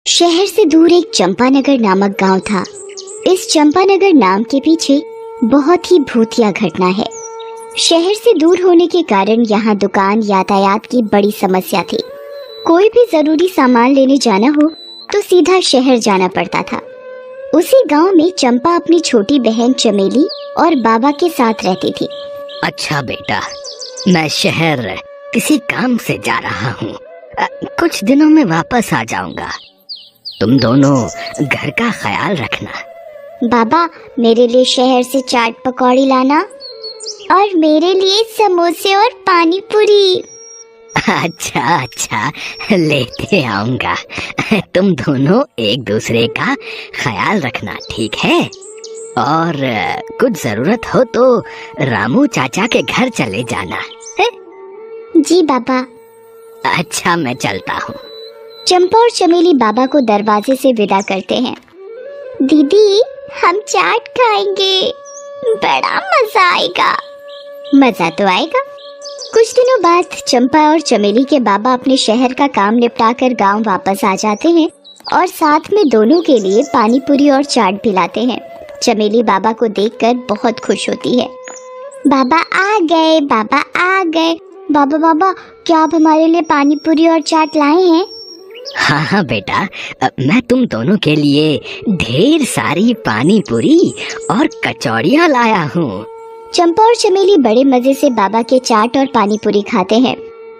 शहर से दूर एक चंपानगर नामक गांव था। इस चंपानगर नाम के पीछे बहुत ही भूतिया घटना है। शहर से दूर होने के कारण यहाँ दुकान यातायात की बड़ी समस्या थी। कोई भी जरूरी सामान लेने जाना हो तो सीधा शहर जाना पड़ता था। उसी गांव में चंपा अपनी छोटी बहन चमेली और बाबा के साथ रहती थी। अच्छा बेटा, मैं शहर किसी काम से जा रहा हूँ। कुछ दिनों में वापस आ जाऊंगा। तुम दोनों घर का ख्याल रखना। बाबा, मेरे लिए शहर से चाट पकौड़ी लाना और मेरे लिए समोसे और पानी पूरी। अच्छा, लेते आऊंगा। तुम दोनों एक दूसरे का ख्याल रखना, ठीक है? और कुछ जरूरत हो तो रामू चाचा के घर चले जाना है? जी बाबा। अच्छा, मैं चलता हूँ। चंपा और चमेली बाबा को दरवाजे से विदा करते हैं। दीदी, हम चाट खाएंगे, बड़ा मजा आएगा। मजा तो आएगा। कुछ दिनों बाद चंपा और चमेली के बाबा अपने शहर का काम निपटाकर गांव वापस आ जाते हैं और साथ में दोनों के लिए पानी पूरी और चाट भी लाते हैं। चमेली बाबा को देखकर बहुत खुश होती है। बाबा आ गए, बाबा आ गए। बाबा, क्या आप हमारे लिए पानी पूरी और चाट लाए हैं? हाँ बेटा, मैं तुम दोनों के लिए ढेर सारी पानी पूरी और कचौड़ियाँ लाया हूँ। चंपा और चमेली बड़े मजे से बाबा के चाट और पानी पूरी खाते हैं।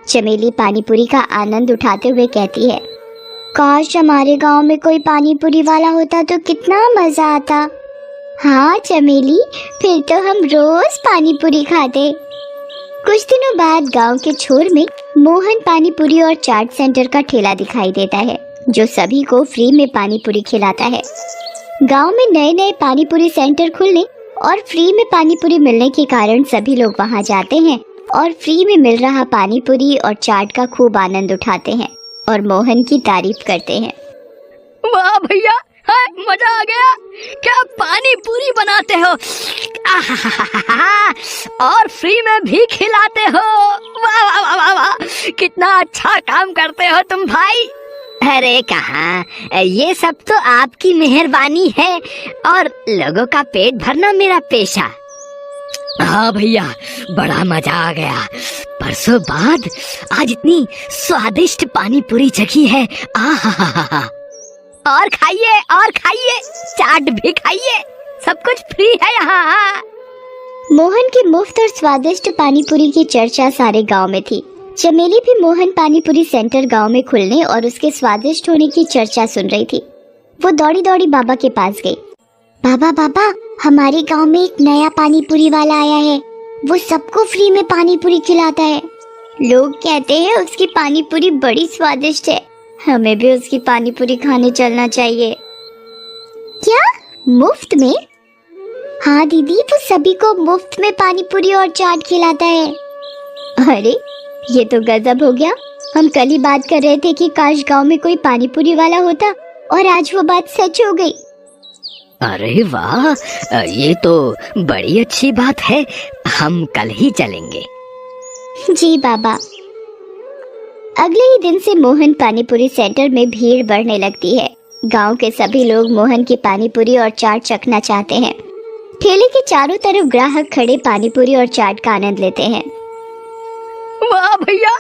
चमेली पानी पूरी का आनंद उठाते हुए कहती है, काश हमारे गांव में कोई पानी पूरी वाला होता तो कितना मजा आता। हाँ चमेली, फिर तो हम रोज पानी पूरी खाते। कुछ दिनों बाद गांव के छोर में मोहन पानी पूरी और चाट सेंटर का ठेला दिखाई देता है, जो सभी को फ्री में पानी पूरी खिलाता है। गांव में नए नए पानी पूरी सेंटर खुलने और फ्री में पानी पूरी मिलने के कारण सभी लोग वहां जाते हैं और फ्री में मिल रहा पानी पूरी और चाट का खूब आनंद उठाते हैं और मोहन की तारीफ करते हैं। वाह भैया, मजा आ गया। क्या पानी पूरी बनाते हो, और फ्री में भी खिलाते हो। वाह वाह वाह वाह वाह, कितना अच्छा काम करते हो तुम भाई। अरे कहाँ, ये सब तो आपकी मेहरबानी है और लोगों का पेट भरना मेरा पेशा। हाँ भैया, बड़ा मजा आ गया। परसों बाद आज इतनी स्वादिष्ट पानी पूरी जगी है। आहा, और खाइए, चाट भी खाइए, सब कुछ फ्री है यहाँ। मोहन के मुफ्त और स्वादिष्ट पानी पूरी की चर्चा सारे गांव में थी। चमेली भी मोहन पानी पूरी सेंटर गांव में खुलने और उसके स्वादिष्ट होने की चर्चा सुन रही थी। वो दौड़ी दौड़ी बाबा के पास गई। बाबा, हमारे गांव में एक नया पानी पूरी वाला आया है। वो सबको फ्री में पानी पूरी खिलाता है। लोग कहते हैं उसकी पानी पूरी बड़ी स्वादिष्ट है। हमें भी उसकी पानी पूरी खाने चलना चाहिए। क्या, मुफ्त में? हाँ दीदी, वो सभी को मुफ्त में पानी पूरी और चाट खिलाता है। अरे, ये तो गजब हो गया। हम कल ही बात कर रहे थे कि काश गांव में कोई पानी पूरी वाला होता और आज वो बात सच हो गई। अरे वाह, ये तो बड़ी अच्छी बात है। हम कल ही चलेंगे। जी बाबा। अगले ही दिन से मोहन पानी पूरी सेंटर में भीड़ बढ़ने लगती है। गांव के सभी लोग मोहन की पानी पूरी और चाट चखना चाहते हैं। ठेले के चारों तरफ ग्राहक खड़े पानी पूरी और चाट का आनंद लेते हैं। वाह भैया,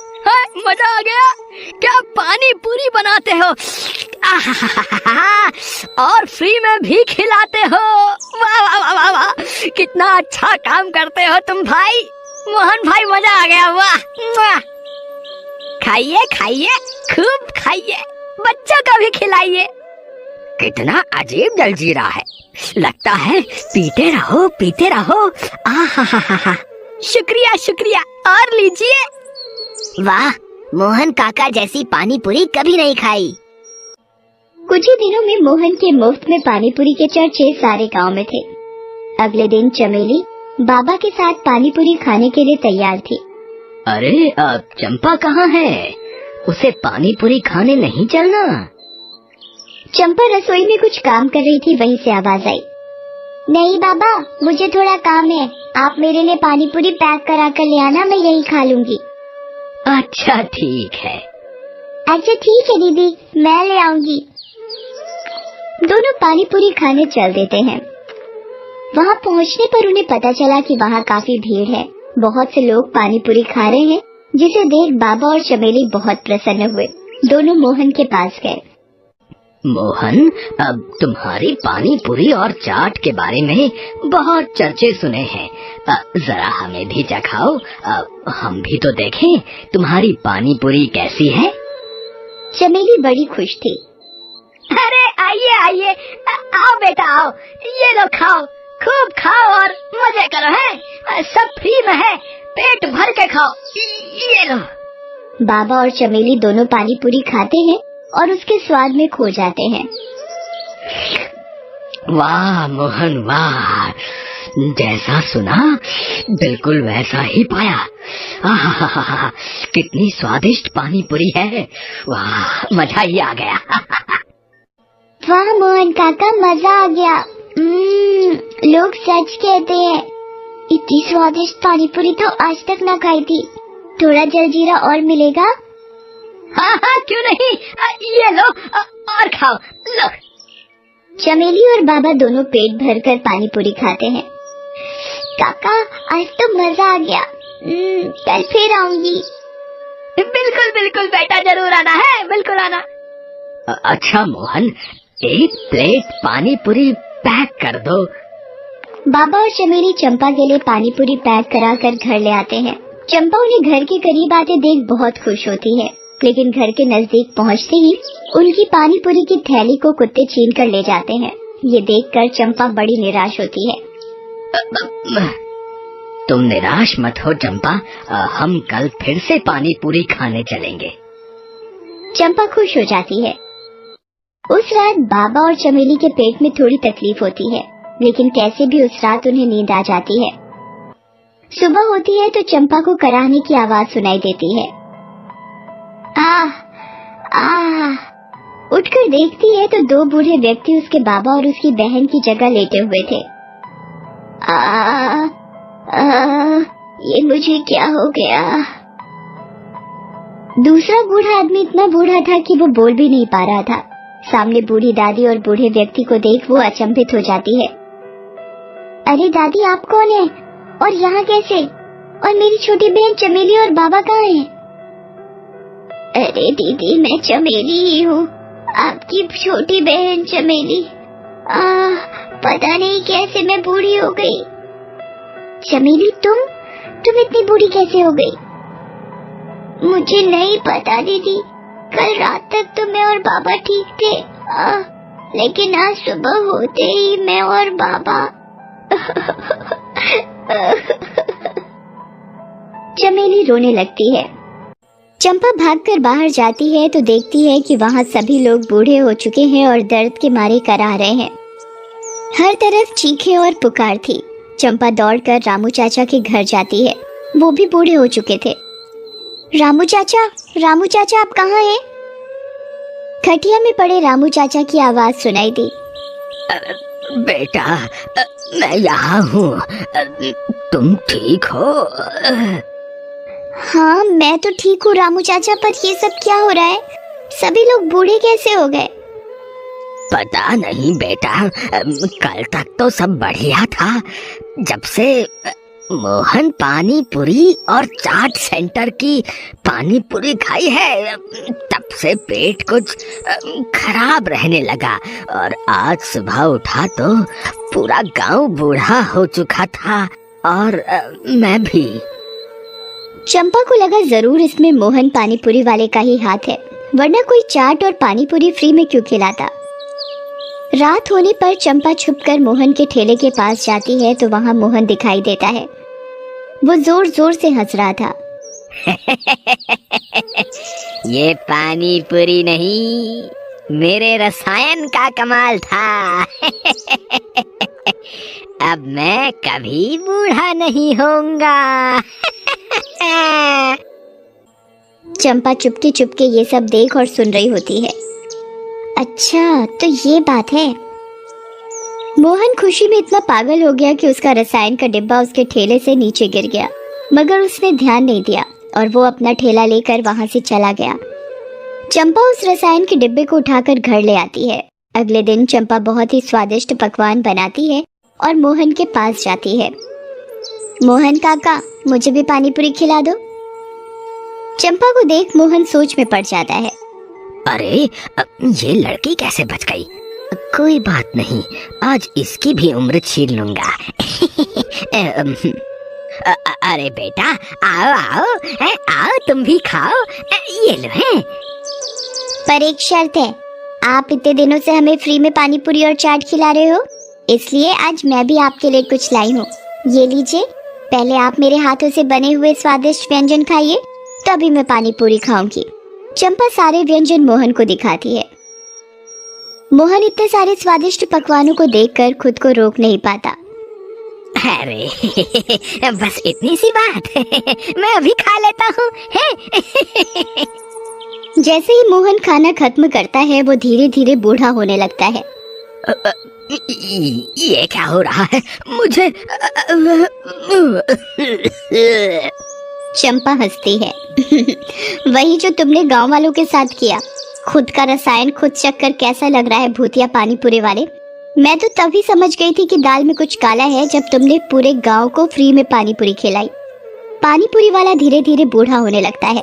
मजा आ गया। क्या पानी पूरी बनाते हो, और फ्री में भी खिलाते हो। वाह वाह वाह वाह वाह, कितना अच्छा काम करते हो तुम भाई। मोहन भाई, मजा आ गया। वाह, खाइए, खूब खाइए, बच्चों को भी खिलाइए। कितना अजीब जलजीरा है, लगता है पीते रहो। आहा, शुक्रिया, और लीजिए। वाह, मोहन काका जैसी पानी पूरी कभी नहीं खाई। कुछ ही दिनों में मोहन के मुफ्त में पानी पूरी के चर्चे सारे गांव में थे। अगले दिन चमेली बाबा के साथ पानी पूरी खाने के लिए तैयार थी। अरे, अब चंपा कहाँ है? उसे पानी पूरी खाने नहीं चलना? चंपा रसोई में कुछ काम कर रही थी, वहीं से आवाज आई। नहीं बाबा, मुझे थोड़ा काम है। आप मेरे लिए पानी पूरी पैक करा कर ले आना, मैं यहीं खा लूंगी। अच्छा ठीक है। अच्छा ठीक है दीदी, मैं ले आऊंगी। दोनों पानी पूरी खाने चल देते हैं। वहाँ पहुँचने पर उन्हें पता चला कि वहाँ काफी भीड़ है। बहुत से लोग पानी पूरी खा रहे हैं, जिसे देख बाबा और चमेली बहुत प्रसन्न हुए। दोनों मोहन के पास गए। मोहन, अब तुम्हारी पानी पूरी और चाट के बारे में बहुत चर्चे सुने हैं। जरा हमें भी चखाओ, हम भी तो देखें तुम्हारी पानी पूरी कैसी है। चमेली बड़ी खुश थी। अरे आइए आइए, आओ बेटा आओ, ये लो खाओ, खूब खाओ और मजे करो हैं, सब फ्री में है, पेट भर के खाओ, ये लो। बाबा और चमेली दोनों पानी पूरी खाते हैं और उसके स्वाद में खो जाते हैं। वाह मोहन वाह, जैसा सुना बिल्कुल वैसा ही पाया। आहा, कितनी स्वादिष्ट पानी पूरी है, वाह मजा ही आ गया। वाह मोहन काका, मजा आ गया। लोग सच कहते हैं, इतनी स्वादिष्ट पानी पूरी तो आज तक ना खाई थी। थोड़ा जलजीरा और मिलेगा? हाँ हाँ क्यों नहीं, ये लो और खाओ लो। चमेली और बाबा दोनों पेट भरकर पानी पूरी खाते हैं। काका आज तो मजा आ गया, कल फिर आऊंगी। बिल्कुल बिल्कुल बेटा, जरूर आना है, बिल्कुल आना। अच्छा मोहन, एक प्लेट पानी पूरी पैक कर दो। बाबा और चमेली चंपा के लिए पानी पूरी पैक कराकर घर ले आते हैं। चंपा उन्हें घर के करीब आते देख बहुत खुश होती है, लेकिन घर के नजदीक पहुंचते ही उनकी पानी पूरी की थैली को कुत्ते छीन कर ले जाते हैं। ये देखकर चंपा बड़ी निराश होती है। तुम निराश मत हो चंपा, हम कल फिर से पानी पूरी खाने चलेंगे। चंपा खुश हो जाती है। उस रात बाबा और चमेली के पेट में थोड़ी तकलीफ होती है, लेकिन कैसे भी उस रात उन्हें नींद आ जाती है। सुबह होती है तो चंपा को कराहने की आवाज सुनाई देती है। उठकर देखती है तो दो बूढ़े व्यक्ति उसके बाबा और उसकी बहन की जगह लेटे हुए थे। ये मुझे क्या हो गया? दूसरा बूढ़ा आदमी इतना बूढ़ा था कि वो बोल भी नहीं पा रहा था। सामने बूढ़ी दादी और बूढ़े व्यक्ति को देख वो अचंभित हो जाती है। अरे दादी, आप कौन है और यहाँ कैसे? और मेरी छोटी बहन चमेली और बाबा कहाँ हैं? अरे दीदी, मैं चमेली ही हूँ, आपकी छोटी बहन चमेली। पता नहीं कैसे मैं बूढ़ी हो गई। चमेली, तुम इतनी बूढ़ी कैसे हो गई? मुझे नहीं पता दीदी, कल रात तक तो मैं और बाबा ठीक थे, लेकिन आज सुबह होते ही मैं और बाबा। चमेली रोने लगती है। चंपा भागकर बाहर जाती है तो देखती है कि वहाँ सभी लोग बूढ़े हो चुके हैं और दर्द के मारे कराह रहे हैं। हर तरफ चीखें और पुकार थी। चंपा दौड़कर रामू चाचा के घर जाती है। वो भी बूढ़े हो चुके थे। रामू चाचा आप कहाँ हैं? खटिया में पड़े रामू चाचा की आवाज सुनाई दी। बेटा, मैं यहाँ हूँ, तुम ठीक हो? हाँ मैं तो ठीक हूँ रामू चाचा, पर ये सब क्या हो रहा है? सभी लोग बूढ़े कैसे हो गए? पता नहीं बेटा, कल तक तो सब बढ़िया था। जब से मोहन पानी पूरी और चाट सेंटर की पानी पूरी खाई है, तब से पेट कुछ खराब रहने लगा। और आज सुबह उठा तो पूरा गांव बूढ़ा हो चुका था, और मैं भी। चंपा को लगा जरूर इसमें मोहन पानी पूरी वाले का ही हाथ है, वरना कोई चाट और पानी पूरी फ्री में क्यों खिलाता। रात होने पर चंपा छुपकर मोहन के ठेले के पास जाती है तो वहाँ मोहन दिखाई देता है। वो जोर जोर से हंस रहा था। ये पानी पूरी नहीं, मेरे रसायन का कमाल था। अब मैं कभी बूढ़ा नहीं होऊंगा। चंपा चुपके चुपके ये सब देख और सुन रही होती है। अच्छा तो ये बात है। मोहन खुशी में इतना पागल हो गया कि उसका रसायन का डिब्बा उसके ठेले से नीचे गिर गया, मगर उसने ध्यान नहीं दिया और वो अपना ठेला लेकर वहां से चला गया। चंपा उस रसायन के डिब्बे को उठाकर घर ले आती है। अगले दिन चंपा बहुत ही स्वादिष्ट पकवान बनाती है और मोहन के पास जाती है। मोहन काका, मुझे भी पानी पूरी खिला दो। चंपा को देख मोहन सोच में पड़ जाता है। अरे ये लड़की कैसे बच गई? कोई बात नहीं, आज इसकी भी उम्र छीन लूंगा। अरे बेटा, आओ आओ, आओ तुम भी खाओ, ये लो है। पर एक शर्त है, आप इतने दिनों से हमें फ्री में पानी पूरी और चाट खिला रहे हो, इसलिए आज मैं भी आपके लिए कुछ लाई हूँ। ये लीजिए, पहले आप मेरे हाथों से बने हुए स्वादिष्ट व्यंजन खाइए, तभी मैं पानी पूरी खाऊंगी। चंपा सारे व्यंजन मोहन को दिखाती है। मोहन इतने सारे स्वादिष्ट पकवानों को देखकर खुद को रोक नहीं पाता। अरे बस इतनी सी बात, मैं अभी खा लेता हूँ। जैसे ही मोहन खाना खत्म करता है, वो धीरे धीरे बूढ़ा होने लगता है। ये क्या हो रहा है मुझे? चंपा हंसती है। वही जो तुमने गांव वालों के साथ किया। खुद का रसायन खुद चख कर कैसा लग रहा है भूतिया पानी पूरी वाले? मैं तो तभी समझ गई थी कि दाल में कुछ काला है जब तुमने पूरे गांव को फ्री में पानी पूरी खिलाई। पानी पूरी वाला धीरे धीरे बूढ़ा होने लगता है।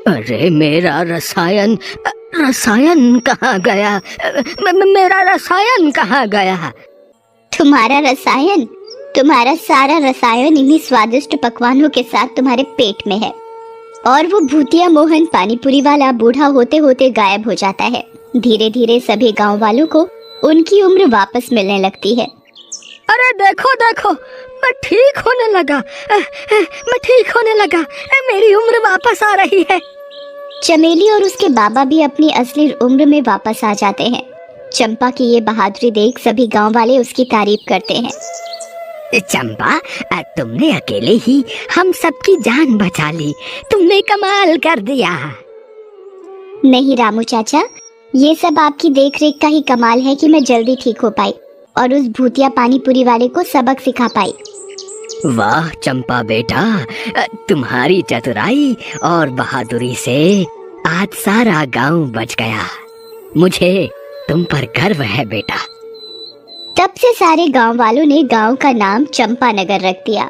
अरे मेरा रसायन कहाँ गया? मेरा रसायन कहाँ गया? तुम्हारा रसायन? तुम्हारा सारा रसायन इन्हीं स्वादिष्ट पकवानों के साथ तुम्हारे पेट में है। और वो भूतिया मोहन पानी पूरी वाला बूढ़ा होते होते गायब हो जाता है। धीरे धीरे सभी गांव वालों को उनकी उम्र वापस मिलने लगती है। अरे देखो देखो, मैं ठीक होने लगा, मेरी उम्र वापस आ रही है। चमेली और उसके बाबा भी अपनी असली उम्र में वापस आ जाते हैं। चंपा की ये बहादुरी देख सभी गांव वाले उसकी तारीफ करते हैं। चंपा, तुमने अकेले ही हम सबकी जान बचा ली, तुमने कमाल कर दिया। नहीं रामू चाचा, ये सब आपकी देखरेख का ही कमाल है कि मैं जल्दी ठीक हो पाई और उस भूतिया पानी पूरी वाले को सबक सिखा पाई। वाह चंपा बेटा, तुम्हारी चतुराई और बहादुरी से आज सारा गांव बच गया। मुझे तुम पर गर्व है बेटा। तब से सारे गांव वालों ने गांव का नाम चंपानगर रख दिया।